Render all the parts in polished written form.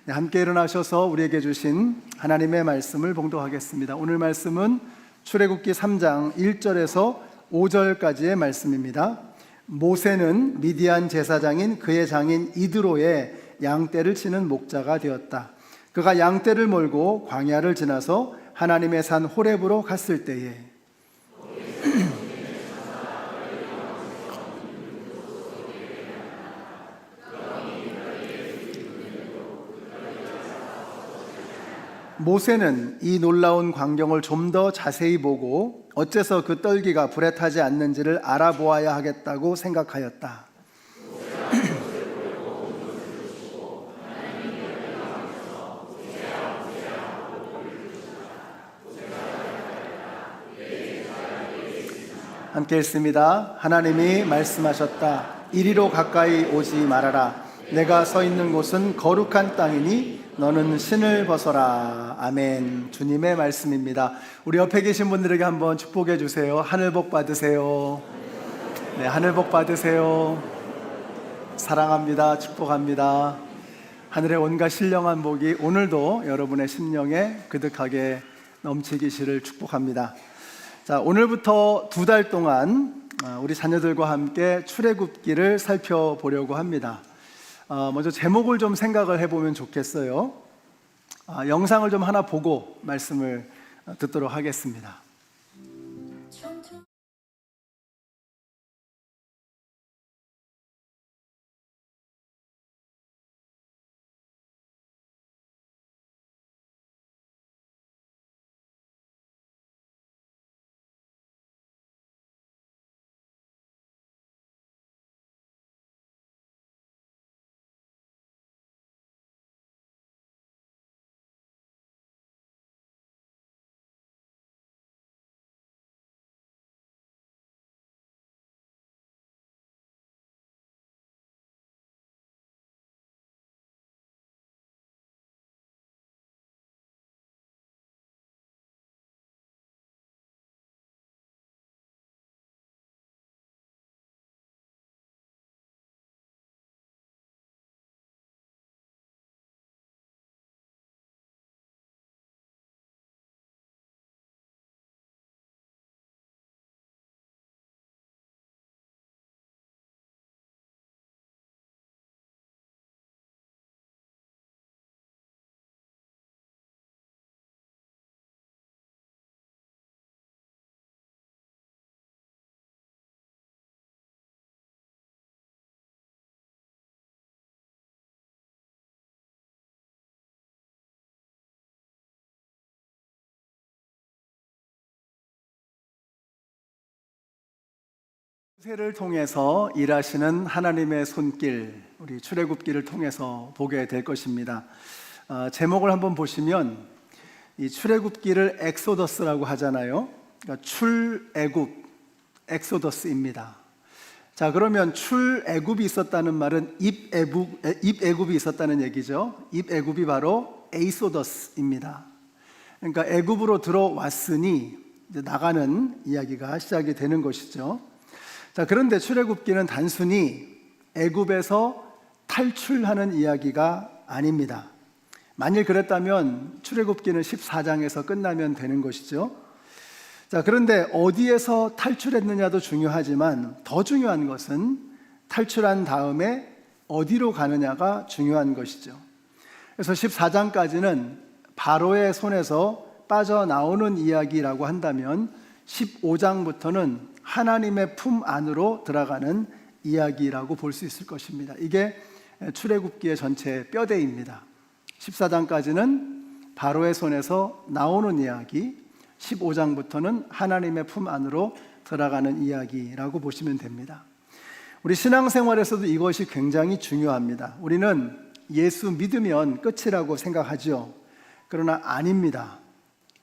네, 함께 일어나셔서 우리에게 주신 하나님의 말씀을 봉독하겠습니다. 오늘 말씀은 출애굽기 3장 1절에서 5절까지의 말씀입니다. 모세는 미디안 제사장인 그의 장인 이드로의 양떼를 치는 목자가 되었다. 그가 양떼를 몰고 광야를 지나서 하나님의 산 호렙으로 갔을 때에 모세는 이 놀라운 광경을 좀 더 자세히 보고 어째서 그 떨기가 불에 타지 않는지를 알아보아야 하겠다고 생각하였다. 함께 읽습니다. 하나님이 말씀하셨다. 이리로 가까이 오지 말아라. 내가 서 있는 곳은 거룩한 땅이니 너는 신을 벗어라. 아멘. 주님의 말씀입니다. 우리 옆에 계신 분들에게 한번 축복해 주세요. 하늘 복 받으세요. 네, 하늘 복 받으세요. 사랑합니다. 축복합니다. 하늘의 온갖 신령한 복이 오늘도 여러분의 심령에 그득하게 넘치기를 축복합니다. 자, 오늘부터 2달 동안 우리 자녀들과 함께 출애굽기를 살펴보려고 합니다. 먼저 제목을 좀 생각을 해보면 좋겠어요. 영상을 좀 하나 보고 말씀을 듣도록 하겠습니다. 모세를 통해서 일하시는 하나님의 손길, 우리 출애굽기를 통해서 보게 될 것입니다. 제목을 한번 보시면 이 출애굽기를 엑소더스라고 하잖아요. 그러니까 출애굽, 엑소더스입니다. 자, 그러면 출애굽이 있었다는 말은 입애굽이 있었다는 얘기죠. 입애굽이 바로 에이소더스입니다. 그러니까 애굽으로 들어왔으니 이제 나가는 이야기가 시작이 되는 것이죠. 자, 그런데 출애굽기는 단순히 애굽에서 탈출하는 이야기가 아닙니다. 만일 그랬다면 출애굽기는 14장에서 끝나면 되는 것이죠. 자, 그런데 어디에서 탈출했느냐도 중요하지만 더 중요한 것은 탈출한 다음에 어디로 가느냐가 중요한 것이죠. 그래서 14장까지는 바로의 손에서 빠져나오는 이야기라고 한다면 15장부터는 하나님의 품 안으로 들어가는 이야기라고 볼 수 있을 것입니다. 이게 출애굽기의 전체 뼈대입니다. 14장까지는 바로의 손에서 나오는 이야기, 15장부터는 하나님의 품 안으로 들어가는 이야기라고 보시면 됩니다. 우리 신앙생활에서도 이것이 굉장히 중요합니다. 우리는 예수 믿으면 끝이라고 생각하죠. 그러나 아닙니다.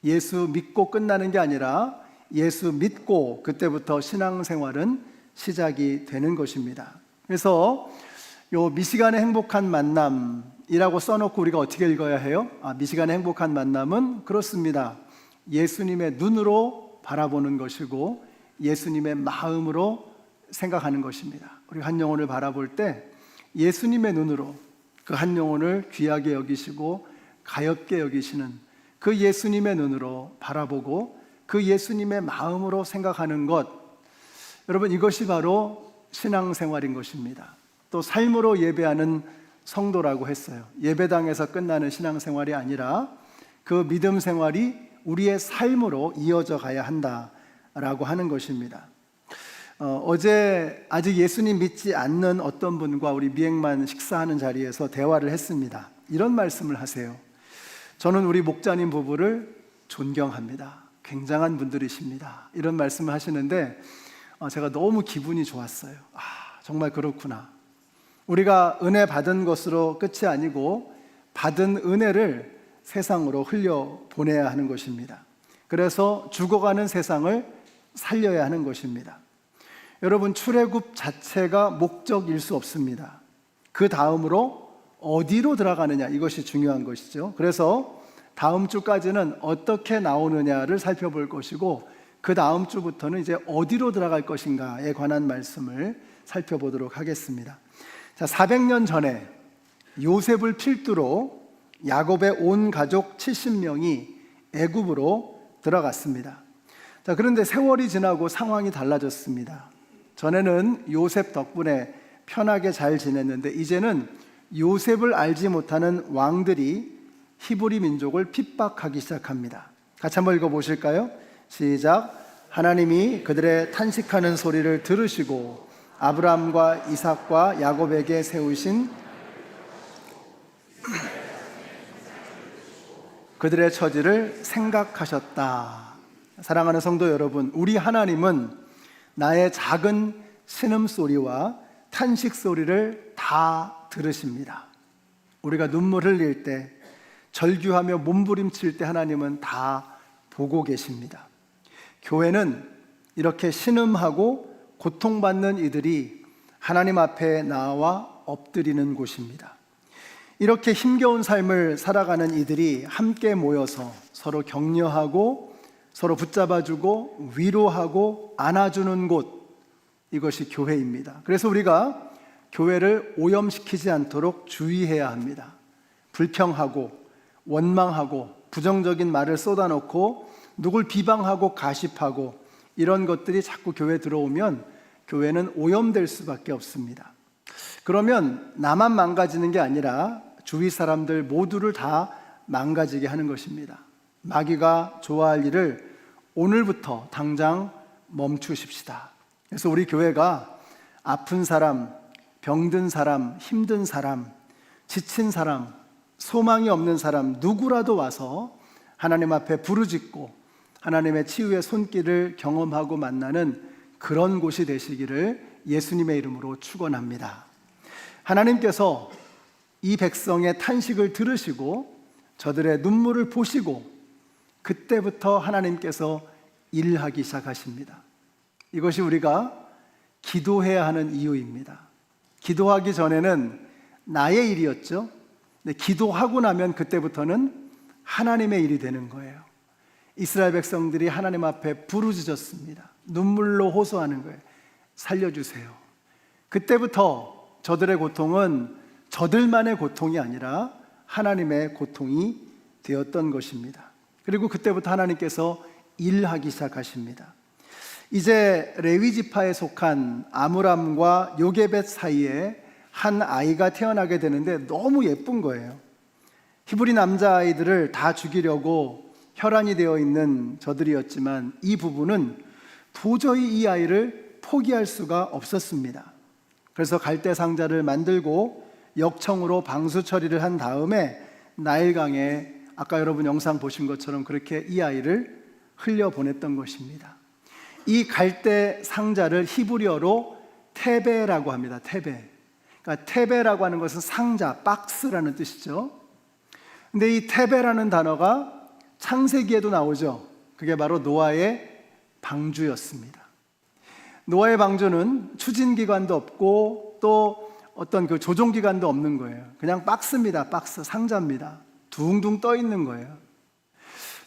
예수 믿고 끝나는 게 아니라 예수 믿고 그때부터 신앙생활은 시작이 되는 것입니다. 그래서 요 미시간의 행복한 만남이라고 써놓고 우리가 어떻게 읽어야 해요? 미시간의 행복한 만남은 그렇습니다. 예수님의 눈으로 바라보는 것이고 예수님의 마음으로 생각하는 것입니다. 우리 한 영혼을 바라볼 때 예수님의 눈으로 그 한 영혼을 귀하게 여기시고 가엾게 여기시는 그 예수님의 눈으로 바라보고 그 예수님의 마음으로 생각하는 것, 여러분 이것이 바로 신앙생활인 것입니다. 또 삶으로 예배하는 성도라고 했어요. 예배당에서 끝나는 신앙생활이 아니라 그 믿음 생활이 우리의 삶으로 이어져 가야 한다라고 하는 것입니다. 어제 아직 예수님 믿지 않는 어떤 분과 우리 미행만 식사하는 자리에서 대화를 했습니다. 이런 말씀을 하세요. 저는 우리 목자님 부부를 존경합니다. 굉장한 분들이십니다. 이런 말씀을 하시는데 제가 너무 기분이 좋았어요. 정말 그렇구나. 우리가 은혜 받은 것으로 끝이 아니고 받은 은혜를 세상으로 흘려보내야 하는 것입니다. 그래서 죽어가는 세상을 살려야 하는 것입니다. 여러분, 출애굽 자체가 목적일 수 없습니다. 그 다음으로 어디로 들어가느냐, 이것이 중요한 것이죠. 그래서 다음 주까지는 어떻게 나오느냐를 살펴볼 것이고, 그 다음 주부터는 이제 어디로 들어갈 것인가에 관한 말씀을 살펴보도록 하겠습니다. 자, 400년 전에 요셉을 필두로 야곱의 온 가족 70명이 애굽으로 들어갔습니다. 자, 그런데 세월이 지나고 상황이 달라졌습니다. 전에는 요셉 덕분에 편하게 잘 지냈는데 이제는 요셉을 알지 못하는 왕들이 히브리 민족을 핍박하기 시작합니다. 같이 한번 읽어보실까요? 시작. 하나님이 그들의 탄식하는 소리를 들으시고 아브라함과 이삭과 야곱에게 세우신 그들의 처지를 생각하셨다. 사랑하는 성도 여러분, 우리 하나님은 나의 작은 신음소리와 탄식소리를 다 들으십니다. 우리가 눈물 흘릴 때, 절규하며 몸부림칠 때 하나님은 다 보고 계십니다. 교회는 이렇게 신음하고 고통받는 이들이 하나님 앞에 나와 엎드리는 곳입니다. 이렇게 힘겨운 삶을 살아가는 이들이 함께 모여서 서로 격려하고 서로 붙잡아주고 위로하고 안아주는 곳, 이것이 교회입니다. 그래서 우리가 교회를 오염시키지 않도록 주의해야 합니다. 불평하고 원망하고 부정적인 말을 쏟아놓고 누굴 비방하고 가십하고 이런 것들이 자꾸 교회에 들어오면 교회는 오염될 수밖에 없습니다. 그러면 나만 망가지는 게 아니라 주위 사람들 모두를 다 망가지게 하는 것입니다. 마귀가 좋아할 일을 오늘부터 당장 멈추십시다. 그래서 우리 교회가 아픈 사람, 병든 사람, 힘든 사람, 지친 사람, 소망이 없는 사람 누구라도 와서 하나님 앞에 부르짖고 하나님의 치유의 손길을 경험하고 만나는 그런 곳이 되시기를 예수님의 이름으로 축원합니다. 하나님께서 이 백성의 탄식을 들으시고 저들의 눈물을 보시고 그때부터 하나님께서 일하기 시작하십니다. 이것이 우리가 기도해야 하는 이유입니다. 기도하기 전에는 나의 일이었죠. 근데 기도하고 나면 그때부터는 하나님의 일이 되는 거예요. 이스라엘 백성들이 하나님 앞에 부르짖었습니다. 눈물로 호소하는 거예요. 살려주세요. 그때부터 저들의 고통은 저들만의 고통이 아니라 하나님의 고통이 되었던 것입니다. 그리고 그때부터 하나님께서 일하기 시작하십니다. 이제 레위 지파에 속한 아므람과 요게벳 사이에 한 아이가 태어나게 되는데 너무 예쁜 거예요. 히브리 남자아이들을 다 죽이려고 혈안이 되어 있는 저들이었지만 이 부부는 도저히 이 아이를 포기할 수가 없었습니다. 그래서 갈대 상자를 만들고 역청으로 방수 처리를 한 다음에 나일강에 아까 여러분 영상 보신 것처럼 그렇게 이 아이를 흘려보냈던 것입니다. 이 갈대 상자를 히브리어로 테베라고 합니다. 테베. 그러니까 테베라고 하는 것은 상자, 박스라는 뜻이죠. 근데 이 테베라는 단어가 창세기에도 나오죠. 그게 바로 노아의 방주였습니다. 노아의 방주는 추진기관도 없고 또 어떤 그 조종기관도 없는 거예요. 그냥 박스입니다. 박스, 상자입니다. 둥둥 떠 있는 거예요.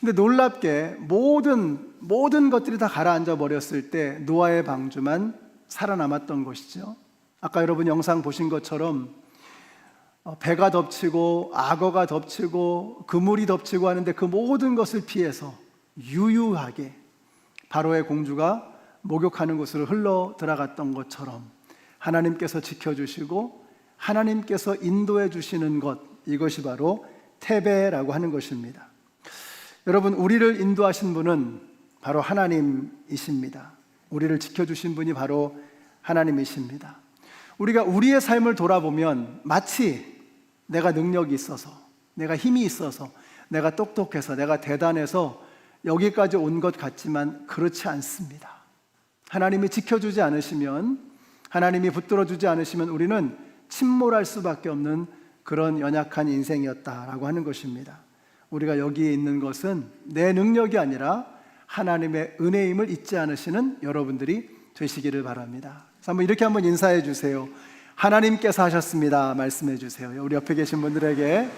근데 놀랍게 모든 것들이 다 가라앉아 버렸을 때 노아의 방주만 살아남았던 것이죠. 아까 여러분 영상 보신 것처럼 배가 덮치고 악어가 덮치고 그물이 덮치고 하는데 그 모든 것을 피해서 유유하게 바로의 공주가 목욕하는 곳으로 흘러 들어갔던 것처럼 하나님께서 지켜주시고 하나님께서 인도해 주시는 것, 이것이 바로 테베라고 하는 것입니다. 여러분, 우리를 인도하신 분은 바로 하나님이십니다. 우리를 지켜주신 분이 바로 하나님이십니다. 우리가 우리의 삶을 돌아보면 마치 내가 능력이 있어서, 내가 힘이 있어서, 내가 똑똑해서, 내가 대단해서 여기까지 온 것 같지만 그렇지 않습니다. 하나님이 지켜주지 않으시면, 하나님이 붙들어주지 않으시면 우리는 침몰할 수밖에 없는 그런 연약한 인생이었다라고 하는 것입니다. 우리가 여기에 있는 것은 내 능력이 아니라 하나님의 은혜임을 잊지 않으시는 여러분들이 되시기를 바랍니다. 그래서 이렇게 한번 인사해 주세요. 하나님께서 하셨습니다. 말씀해 주세요. 우리 옆에 계신 분들에게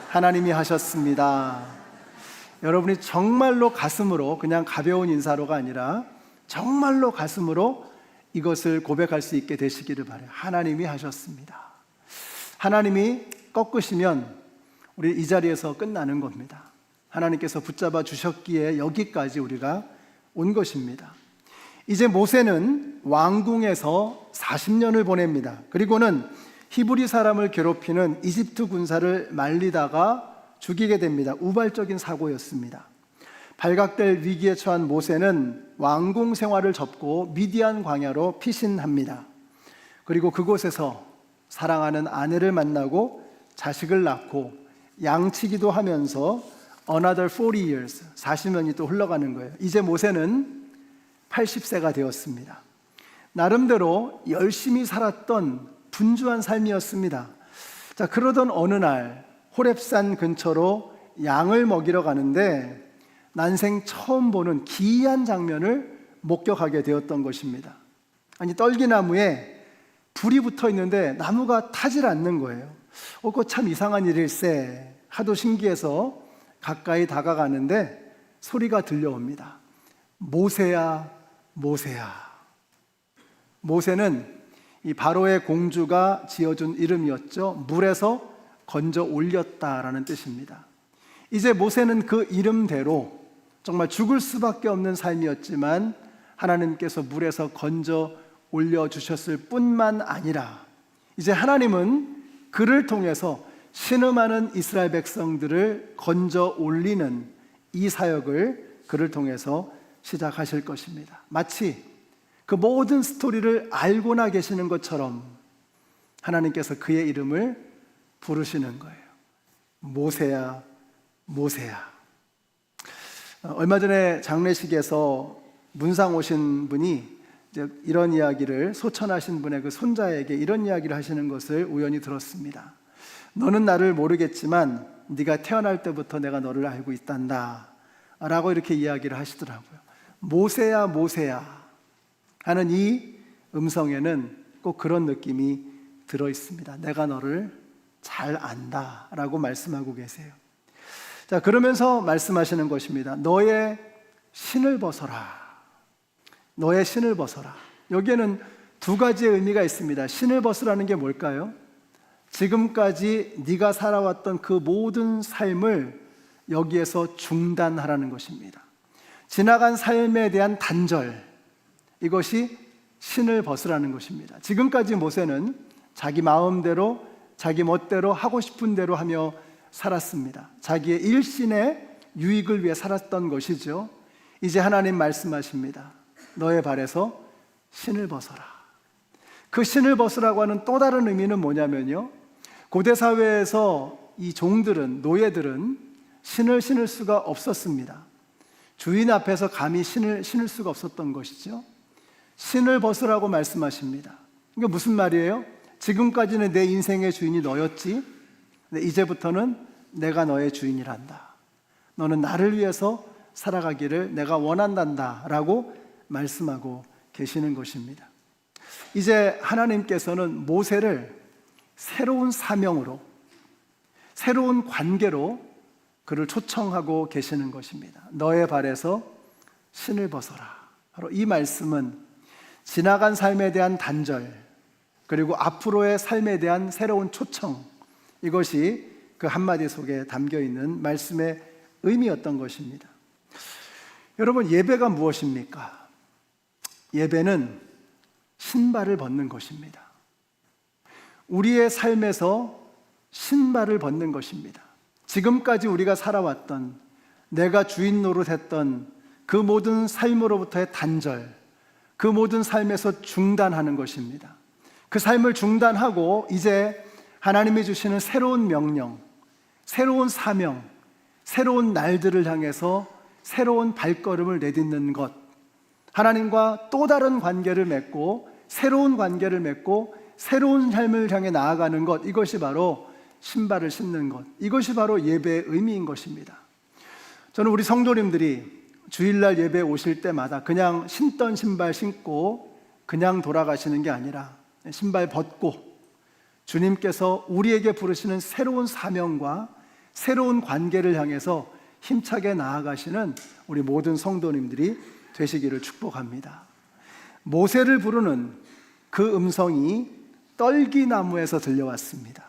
하나님이 하셨습니다. 여러분이 정말로 가슴으로, 그냥 가벼운 인사로가 아니라 정말로 가슴으로 이것을 고백할 수 있게 되시기를 바라요. 하나님이 하셨습니다. 하나님이 꺾으시면 우리 이 자리에서 끝나는 겁니다. 하나님께서 붙잡아 주셨기에 여기까지 우리가 온 것입니다. 이제 모세는 왕궁에서 40년을 보냅니다. 그리고는 히브리 사람을 괴롭히는 이집트 군사를 말리다가 죽이게 됩니다. 우발적인 사고였습니다. 발각될 위기에 처한 모세는 왕궁 생활을 접고 미디안 광야로 피신합니다. 그리고 그곳에서 사랑하는 아내를 만나고 자식을 낳고 양치기도 하면서 another 40 years, 40년이 또 흘러가는 거예요. 이제 모세는 80세가 되었습니다. 나름대로 열심히 살았던 분주한 삶이었습니다. 자, 그러던 어느 날 호렙산 근처로 양을 먹이러 가는데 난생 처음 보는 기이한 장면을 목격하게 되었던 것입니다. 아니, 떨기나무에 불이 붙어 있는데 나무가 타질 않는 거예요. 그거 참 이상한 일일세 하도 신기해서 가까이 다가가는데 소리가 들려옵니다. 모세야, 모세야. 모세는 이 바로의 공주가 지어준 이름이었죠. 물에서 건져 올렸다라는 뜻입니다. 이제 모세는 그 이름대로 정말 죽을 수밖에 없는 삶이었지만 하나님께서 물에서 건져 올려주셨을 뿐만 아니라 이제 하나님은 그를 통해서 신음하는 이스라엘 백성들을 건져 올리는 이 사역을 그를 통해서 시작하실 것입니다. 마치 그 모든 스토리를 알고나 계시는 것처럼 하나님께서 그의 이름을 부르시는 거예요. 모세야, 모세야. 얼마 전에 장례식에서 문상 오신 분이 이제 이런 이야기를, 소천하신 분의 그 손자에게 이런 이야기를 하시는 것을 우연히 들었습니다. 너는 나를 모르겠지만 네가 태어날 때부터 내가 너를 알고 있단다 라고 이렇게 이야기를 하시더라고요. 모세야, 모세야 하는 이 음성에는 꼭 그런 느낌이 들어 있습니다. 내가 너를 잘 안다 라고 말씀하고 계세요. 자, 그러면서 말씀하시는 것입니다. 너의 신을 벗어라. 너의 신을 벗어라. 여기에는 두 가지의 의미가 있습니다. 신을 벗으라는 게 뭘까요? 지금까지 네가 살아왔던 그 모든 삶을 여기에서 중단하라는 것입니다. 지나간 삶에 대한 단절, 이것이 신을 벗으라는 것입니다. 지금까지 모세는 자기 마음대로, 자기 멋대로 하고 싶은 대로 하며 살았습니다. 자기의 일신의 유익을 위해 살았던 것이죠. 이제 하나님 말씀하십니다. 너의 발에서 신을 벗어라. 그 신을 벗으라고 하는 또 다른 의미는 뭐냐면요, 고대 사회에서 이 종들은, 노예들은 신을 신을 수가 없었습니다. 주인 앞에서 감히 신을 신을 수가 없었던 것이죠. 신을 벗으라고 말씀하십니다. 이게 무슨 말이에요? 지금까지는 내 인생의 주인이 너였지, 근데 이제부터는 내가 너의 주인이란다. 너는 나를 위해서 살아가기를 내가 원한단다 라고 말씀하고 계시는 것입니다. 이제 하나님께서는 모세를 새로운 사명으로, 새로운 관계로 그를 초청하고 계시는 것입니다. 너의 발에서 신을 벗어라. 바로 이 말씀은 지나간 삶에 대한 단절, 그리고 앞으로의 삶에 대한 새로운 초청, 이것이 그 한마디 속에 담겨 있는 말씀의 의미였던 것입니다. 여러분, 예배가 무엇입니까? 예배는 신발을 벗는 것입니다. 우리의 삶에서 신발을 벗는 것입니다. 지금까지 우리가 살아왔던, 내가 주인 노릇했던 그 모든 삶으로부터의 단절, 그 모든 삶에서 중단하는 것입니다. 그 삶을 중단하고 이제 하나님이 주시는 새로운 명령, 새로운 사명, 새로운 날들을 향해서 새로운 발걸음을 내딛는 것, 하나님과 또 다른 관계를 맺고 새로운 관계를 맺고 새로운 삶을 향해 나아가는 것, 이것이 바로 신발을 신는 것, 이것이 바로 예배의 의미인 것입니다. 저는 우리 성도님들이 주일날 예배에 오실 때마다 그냥 신던 신발 신고 그냥 돌아가시는 게 아니라 신발 벗고 주님께서 우리에게 부르시는 새로운 사명과 새로운 관계를 향해서 힘차게 나아가시는 우리 모든 성도님들이 되시기를 축복합니다. 모세를 부르는 그 음성이 떨기나무에서 들려왔습니다.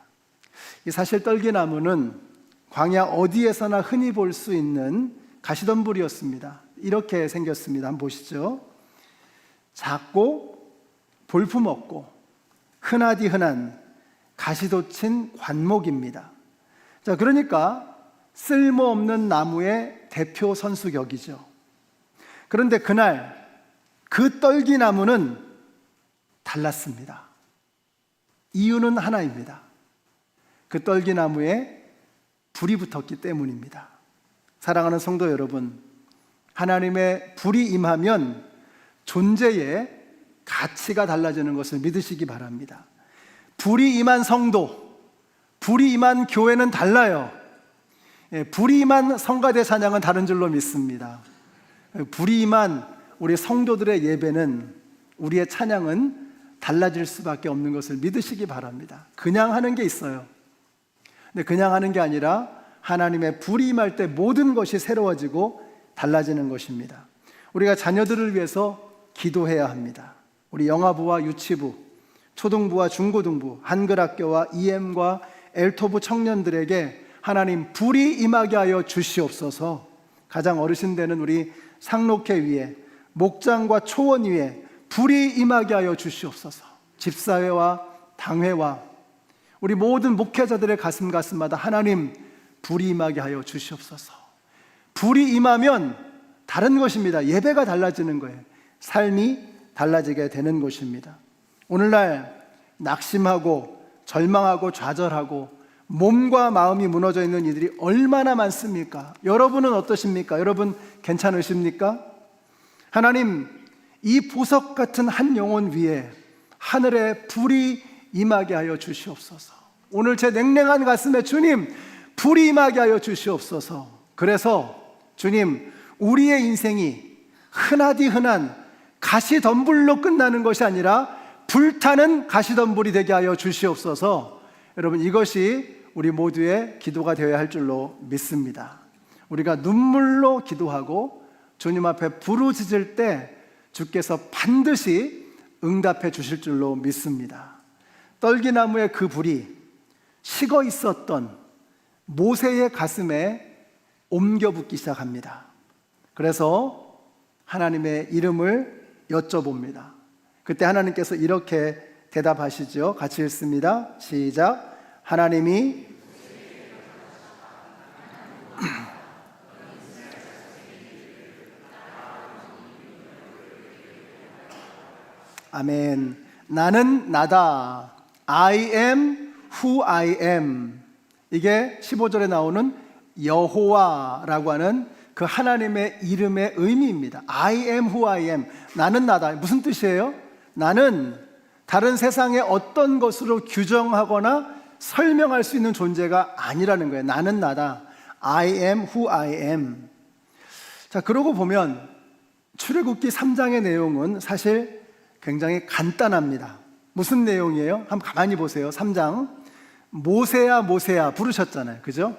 사실 떨기나무는 광야 어디에서나 흔히 볼 수 있는 가시덤불이었습니다. 이렇게 생겼습니다. 한번 보시죠. 작고 볼품없고 흔하디 흔한 가시돋친 관목입니다. 자, 그러니까 쓸모없는 나무의 대표 선수격이죠. 그런데 그날 그 떨기나무는 달랐습니다. 이유는 하나입니다. 그 떨기나무에 불이 붙었기 때문입니다. 사랑하는 성도 여러분, 하나님의 불이 임하면 존재의 가치가 달라지는 것을 믿으시기 바랍니다. 불이 임한 성도, 불이 임한 교회는 달라요. 불이 임한 성가대 찬양은 다른 줄로 믿습니다. 불이 임한 우리 성도들의 예배는, 우리의 찬양은 달라질 수밖에 없는 것을 믿으시기 바랍니다. 그냥 하는 게 있어요. 근데 그냥 하는 게 아니라 하나님의 불이 임할 때 모든 것이 새로워지고 달라지는 것입니다. 우리가 자녀들을 위해서 기도해야 합니다. 우리 영아부와 유치부, 초등부와 중고등부, 한글학교와 EM과 엘토부 청년들에게 하나님 불이 임하게 하여 주시옵소서. 가장 어르신 되는 우리 상록회 위에, 목장과 초원 위에 불이 임하게 하여 주시옵소서. 집사회와 당회와 우리 모든 목회자들의 가슴마다 하나님 불이 임하게 하여 주시옵소서. 불이 임하면 다른 것입니다. 예배가 달라지는 거예요. 삶이 달라지게 되는 것입니다. 오늘날 낙심하고 절망하고 좌절하고 몸과 마음이 무너져 있는 이들이 얼마나 많습니까? 여러분은 어떠십니까? 여러분 괜찮으십니까? 하나님, 이 보석 같은 한 영혼 위에 하늘의 불이 임하게 하여 주시옵소서. 오늘 제 냉랭한 가슴에 주님 불이 임하게 하여 주시옵소서. 그래서 주님, 우리의 인생이 흔하디 흔한 가시덤불로 끝나는 것이 아니라 불타는 가시덤불이 되게 하여 주시옵소서. 여러분, 이것이 우리 모두의 기도가 되어야 할 줄로 믿습니다. 우리가 눈물로 기도하고 주님 앞에 부르짖을 때 주께서 반드시 응답해 주실 줄로 믿습니다. 떨기나무의 그 불이 식어 있었던 모세의 가슴에 옮겨 붙기 시작합니다. 그래서 하나님의 이름을 여쭤봅니다. 그때 하나님께서 이렇게 대답하시죠. 같이 읽습니다. 시작. 하나님이 아멘. 나는 나다. I am who I am. 이게 15절에 나오는 여호와라고 하는 그 하나님의 이름의 의미입니다. I am who I am. 나는 나다. 무슨 뜻이에요? 나는 다른 세상의 어떤 것으로 규정하거나 설명할 수 있는 존재가 아니라는 거예요. 나는 나다. I am who I am. 자, 그러고 보면 출애굽기 3장의 내용은 사실 굉장히 간단합니다. 무슨 내용이에요? 한번 가만히 보세요. 3장. 모세야 모세야 부르셨잖아요. 그죠?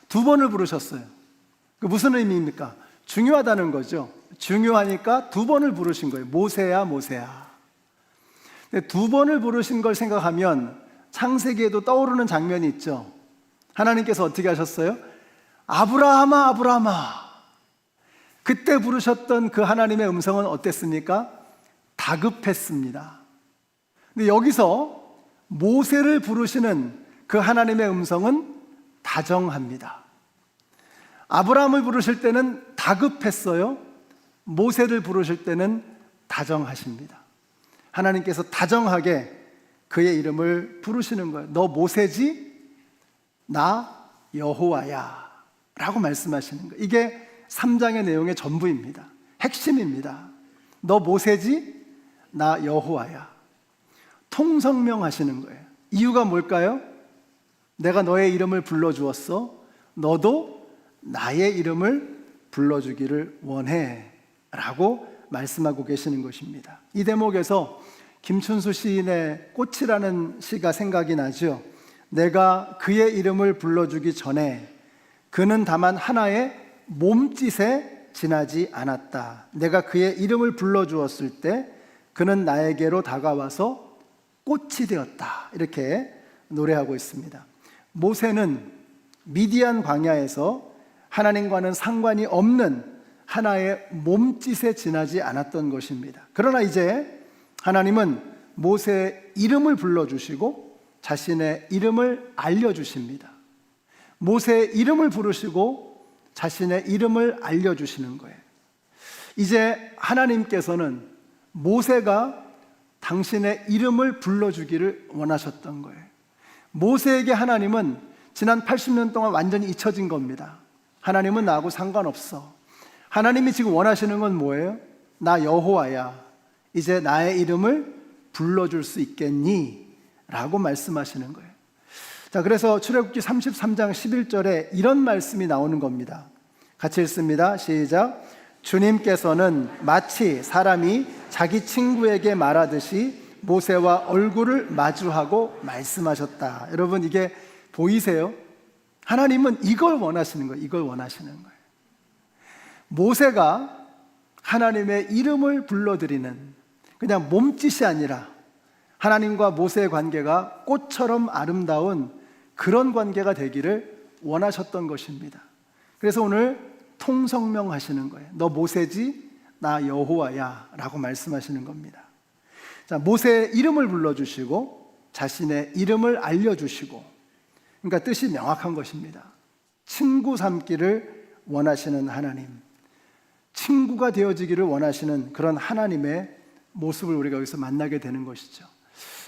2번을 부르셨어요. 그 무슨 의미입니까? 중요하다는 거죠. 중요하니까 2번을 부르신 거예요. 모세야 모세야. 근데 2번을 부르신 걸 생각하면 창세기에도 떠오르는 장면이 있죠. 하나님께서 어떻게 하셨어요? 아브라함아, 아브라함아. 그때 부르셨던 그 하나님의 음성은 어땠습니까? 다급했습니다. 근데 여기서 모세를 부르시는 그 하나님의 음성은 다정합니다. 아브라함을 부르실 때는 다급했어요. 모세를 부르실 때는 다정하십니다. 하나님께서 다정하게 그의 이름을 부르시는 거예요. 너 모세지? 나 여호와야 라고 말씀하시는 거예요. 이게 3장의 내용의 전부입니다. 핵심입니다. 너 모세지? 나 여호와야. 통성명 하시는 거예요. 이유가 뭘까요? 내가 너의 이름을 불러주었어. 너도 나의 이름을 불러주기를 원해 라고 말씀하고 계시는 것입니다. 이 대목에서 김춘수 시인의 꽃이라는 시가 생각이 나죠. 내가 그의 이름을 불러주기 전에 그는 다만 하나의 몸짓에 지나지 않았다. 내가 그의 이름을 불러주었을 때 그는 나에게로 다가와서 꽃이 되었다. 이렇게 노래하고 있습니다. 모세는 미디안 광야에서 하나님과는 상관이 없는 하나의 몸짓에 지나지 않았던 것입니다. 그러나 이제 하나님은 모세의 이름을 불러주시고 자신의 이름을 알려주십니다. 모세의 이름을 부르시고 자신의 이름을 알려주시는 거예요. 이제 하나님께서는 모세가 당신의 이름을 불러주기를 원하셨던 거예요. 모세에게 하나님은 지난 80년 동안 완전히 잊혀진 겁니다. 하나님은 나하고 상관없어. 하나님이 지금 원하시는 건 뭐예요? 나 여호와야. 이제 나의 이름을 불러줄 수 있겠니? 라고 말씀하시는 거예요. 자, 그래서 출애굽기 33장 11절에 이런 말씀이 나오는 겁니다. 같이 읽습니다. 시작. 주님께서는 마치 사람이 자기 친구에게 말하듯이 모세와 얼굴을 마주하고 말씀하셨다. 여러분, 이게 보이세요? 하나님은 이걸 원하시는 거예요. 이걸 원하시는 거예요. 모세가 하나님의 이름을 불러드리는 그냥 몸짓이 아니라 하나님과 모세의 관계가 꽃처럼 아름다운 그런 관계가 되기를 원하셨던 것입니다. 그래서 오늘 통성명 하시는 거예요. 너 모세지? 나 여호와야 라고 말씀하시는 겁니다. 자, 모세의 이름을 불러주시고 자신의 이름을 알려주시고, 그러니까 뜻이 명확한 것입니다. 친구 삼기를 원하시는 하나님, 친구가 되어지기를 원하시는 그런 하나님의 모습을 우리가 여기서 만나게 되는 것이죠.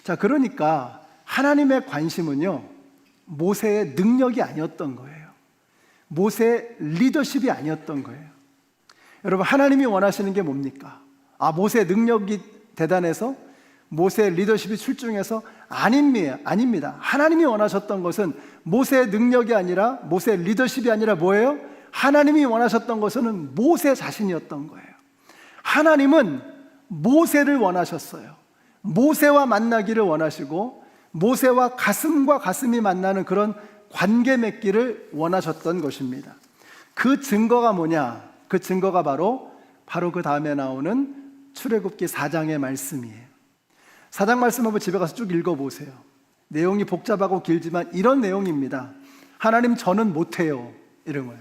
자, 그러니까 하나님의 관심은요, 모세의 능력이 아니었던 거예요. 모세의 리더십이 아니었던 거예요. 여러분, 하나님이 원하시는 게 뭡니까? 모세의 능력이 대단해서, 모세의 리더십이 출중해서? 아닙니다. 하나님이 원하셨던 것은 모세의 능력이 아니라, 모세의 리더십이 아니라 뭐예요? 하나님이 원하셨던 것은 모세 자신이었던 거예요. 하나님은 모세를 원하셨어요. 모세와 만나기를 원하시고 모세와 가슴과 가슴이 만나는 그런 관계 맺기를 원하셨던 것입니다. 그 증거가 뭐냐? 그 증거가 바로 그 다음에 나오는 출애굽기 4장의 말씀이에요. 4장 말씀 한번 집에 가서 쭉 읽어보세요. 내용이 복잡하고 길지만 이런 내용입니다. 하나님, 저는 못해요. 이름을.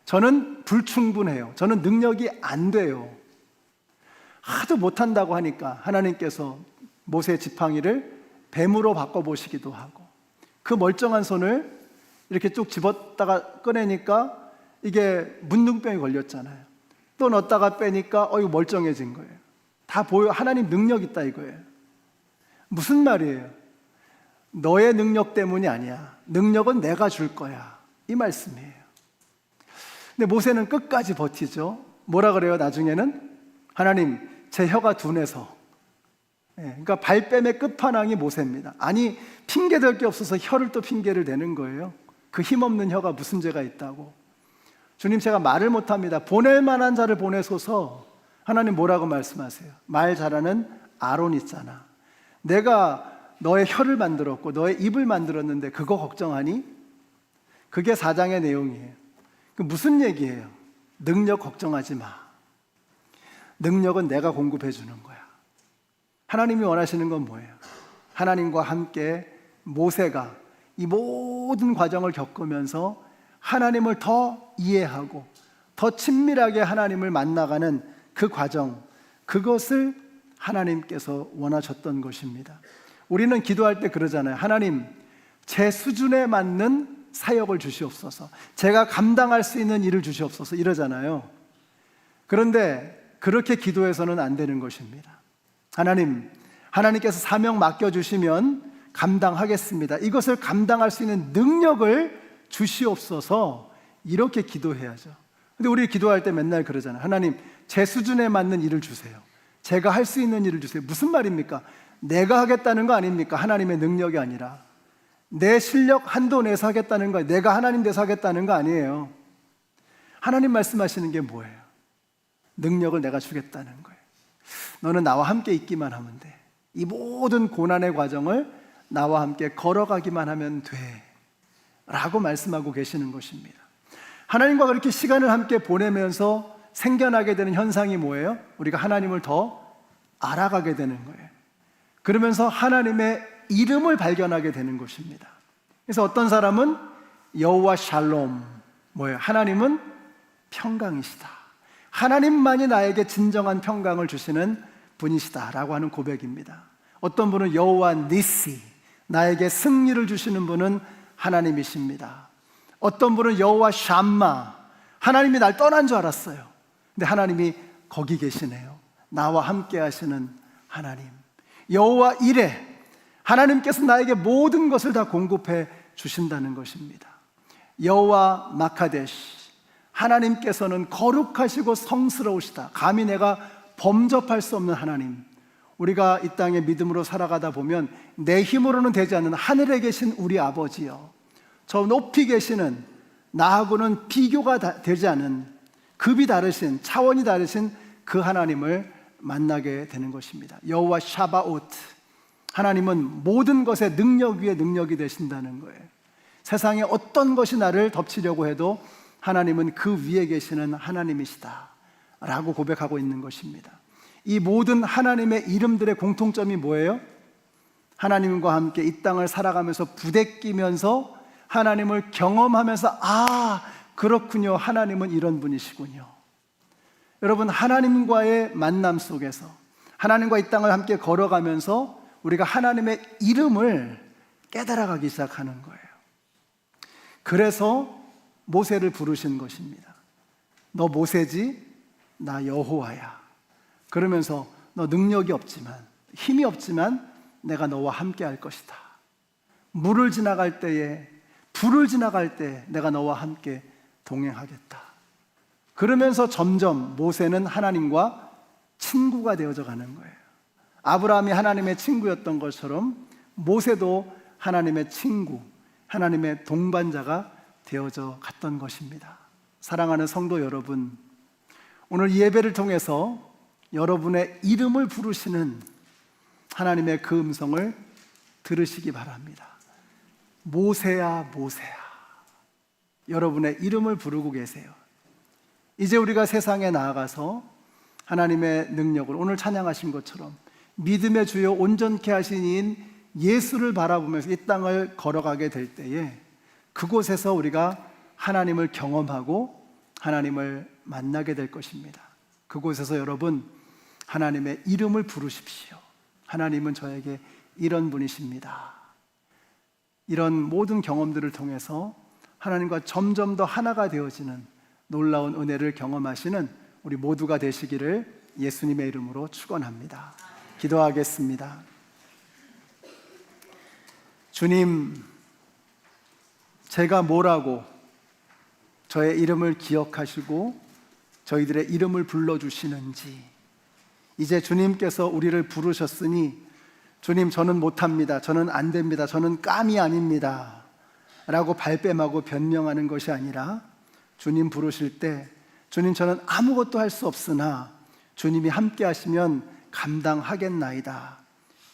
저는 불충분해요. 저는 능력이 안 돼요. 하도 못한다고 하니까 하나님께서 모세의 지팡이를 뱀으로 바꿔보시기도 하고, 그 멀쩡한 손을 이렇게 쭉 집었다가 꺼내니까 이게 문둥병이 걸렸잖아요. 또 넣었다가 빼니까 이거 멀쩡해진 거예요. 다 보여. 하나님 능력 있다 이거예요. 무슨 말이에요? 너의 능력 때문이 아니야. 능력은 내가 줄 거야. 이 말씀이에요. 근데 모세는 끝까지 버티죠. 뭐라 그래요? 나중에는 하나님, 제 혀가 둔해서. 그러니까 발뺌의 끝판왕이 모세입니다. 아니, 핑계댈 게 없어서 혀를 또 핑계를 대는 거예요. 그 힘없는 혀가 무슨 죄가 있다고. 주님, 제가 말을 못합니다. 보낼 만한 자를 보내소서. 하나님 뭐라고 말씀하세요? 말 잘하는 아론 있잖아. 내가 너의 혀를 만들었고 너의 입을 만들었는데 그거 걱정하니? 그게 4장의 내용이에요. 그 무슨 얘기예요? 능력 걱정하지 마. 능력은 내가 공급해 주는 거야. 하나님이 원하시는 건 뭐예요? 하나님과 함께 모세가 이 모든 과정을 겪으면서 하나님을 더 이해하고 더 친밀하게 하나님을 만나가는 그 과정, 그것을 하나님께서 원하셨던 것입니다. 우리는 기도할 때 그러잖아요. 하나님, 제 수준에 맞는 사역을 주시옵소서, 제가 감당할 수 있는 일을 주시옵소서, 이러잖아요. 그런데 그렇게 기도해서는 안 되는 것입니다. 하나님께서 사명 맡겨주시면 감당하겠습니다, 이것을 감당할 수 있는 능력을 주시옵소서, 이렇게 기도해야죠. 근데 우리 기도할 때 맨날 그러잖아요. 하나님, 제 수준에 맞는 일을 주세요, 제가 할 수 있는 일을 주세요. 무슨 말입니까? 내가 하겠다는 거 아닙니까? 하나님의 능력이 아니라 내 실력 한도 내서 하겠다는 거예요. 내가 하나님 돼서 하겠다는 거 아니에요. 하나님 말씀하시는 게 뭐예요? 능력을 내가 주겠다는 거예요. 너는 나와 함께 있기만 하면 돼. 이 모든 고난의 과정을 나와 함께 걸어가기만 하면 돼, 라고 말씀하고 계시는 것입니다. 하나님과 그렇게 시간을 함께 보내면서 생겨나게 되는 현상이 뭐예요? 우리가 하나님을 더 알아가게 되는 거예요. 그러면서 하나님의 이름을 발견하게 되는 것입니다. 그래서 어떤 사람은 여호와 샬롬, 뭐예요? 하나님은 평강이시다, 하나님만이 나에게 진정한 평강을 주시는 분이시다라고 하는 고백입니다. 어떤 분은 여호와 니시, 나에게 승리를 주시는 분은 하나님이십니다. 어떤 분은 여호와 샴마, 하나님이 날 떠난 줄 알았어요. 근데 하나님이 거기 계시네요. 나와 함께 하시는 하나님. 여호와 이레, 하나님께서 나에게 모든 것을 다 공급해 주신다는 것입니다. 여호와 마카데시, 하나님께서는 거룩하시고 성스러우시다, 감히 내가 범접할 수 없는 하나님. 우리가 이 땅에 믿음으로 살아가다 보면 내 힘으로는 되지 않는 하늘에 계신 우리 아버지요, 저 높이 계시는, 나하고는 비교가 되지 않은, 급이 다르신, 차원이 다르신 그 하나님을 만나게 되는 것입니다. 여호와 샤바오트, 하나님은 모든 것의 능력 위에 능력이 되신다는 거예요. 세상에 어떤 것이 나를 덮치려고 해도 하나님은 그 위에 계시는 하나님이시다 라고 고백하고 있는 것입니다. 이 모든 하나님의 이름들의 공통점이 뭐예요? 하나님과 함께 이 땅을 살아가면서 부대끼면서 하나님을 경험하면서, 아, 그렇군요, 하나님은 이런 분이시군요. 여러분, 하나님과의 만남 속에서, 하나님과 이 땅을 함께 걸어가면서 우리가 하나님의 이름을 깨달아가기 시작하는 거예요. 그래서 모세를 부르신 것입니다. 너 모세지? 나 여호와야. 그러면서 너 능력이 없지만, 힘이 없지만 내가 너와 함께 할 것이다. 물을 지나갈 때에, 불을 지나갈 때 내가 너와 함께 동행하겠다. 그러면서 점점 모세는 하나님과 친구가 되어져 가는 거예요. 아브라함이 하나님의 친구였던 것처럼 모세도 하나님의 친구, 하나님의 동반자가 되어져 갔던 것입니다. 사랑하는 성도 여러분, 오늘 이 예배를 통해서 여러분의 이름을 부르시는 하나님의 그 음성을 들으시기 바랍니다. 모세야, 모세야. 여러분의 이름을 부르고 계세요. 이제 우리가 세상에 나아가서 하나님의 능력을 오늘 찬양하신 것처럼 믿음의 주요 온전케 하신 이인 예수를 바라보면서 이 땅을 걸어가게 될 때에 그곳에서 우리가 하나님을 경험하고 하나님을 만나게 될 것입니다. 그곳에서 여러분, 하나님의 이름을 부르십시오. 하나님은 저에게 이런 분이십니다. 이런 모든 경험들을 통해서 하나님과 점점 더 하나가 되어지는 놀라운 은혜를 경험하시는 우리 모두가 되시기를 예수님의 이름으로 축원합니다. 기도하겠습니다. 주님, 제가 뭐라고 저의 이름을 기억하시고 저희들의 이름을 불러주시는지, 이제 주님께서 우리를 부르셨으니 주님, 저는 못합니다, 저는 안 됩니다, 저는 깜이 아닙니다 라고 발뺌하고 변명하는 것이 아니라 주님 부르실 때, 주님, 저는 아무것도 할 수 없으나 주님이 함께 하시면 감당하겠나이다,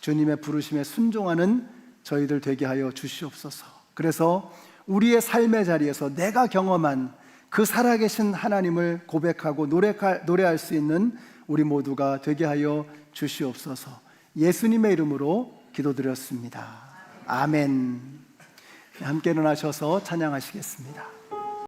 주님의 부르심에 순종하는 저희들 되게 하여 주시옵소서. 그래서 우리의 삶의 자리에서 내가 경험한 그 살아계신 하나님을 고백하고 노래할 수 있는 우리 모두가 되게 하여 주시옵소서. 예수님의 이름으로 기도드렸습니다. 아멘. 함께 일어나셔서 찬양하시겠습니다.